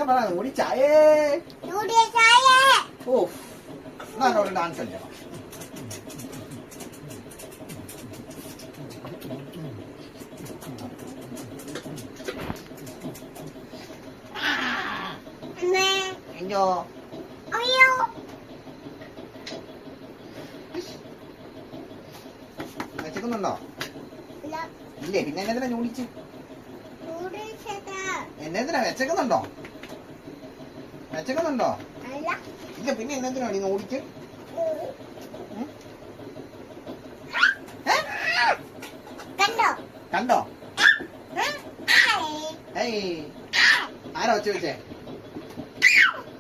ഉറക്കെ പറ ഓടിച്ചായേ. ഓ എന്നാ ഒരു ഡാൻസ് കളിക്കണം. എന്തോ വിശക്കുന്നുണ്ടോ? ഇല്ലേ പിന്നെ എന്നെന്തിനാ ഞൂടിച്ച്? എന്നെന്തിനാ വിശക്കുന്നുണ്ടോ? വിശക്കുന്നുണ്ടോ? ഇല്ല പിന്നെ എന്നെന്തിനാ നീ ഓടിച്ച്? കണ്ടോ? ഏയ് ആരാ ഒച്ച വെച്ചേ?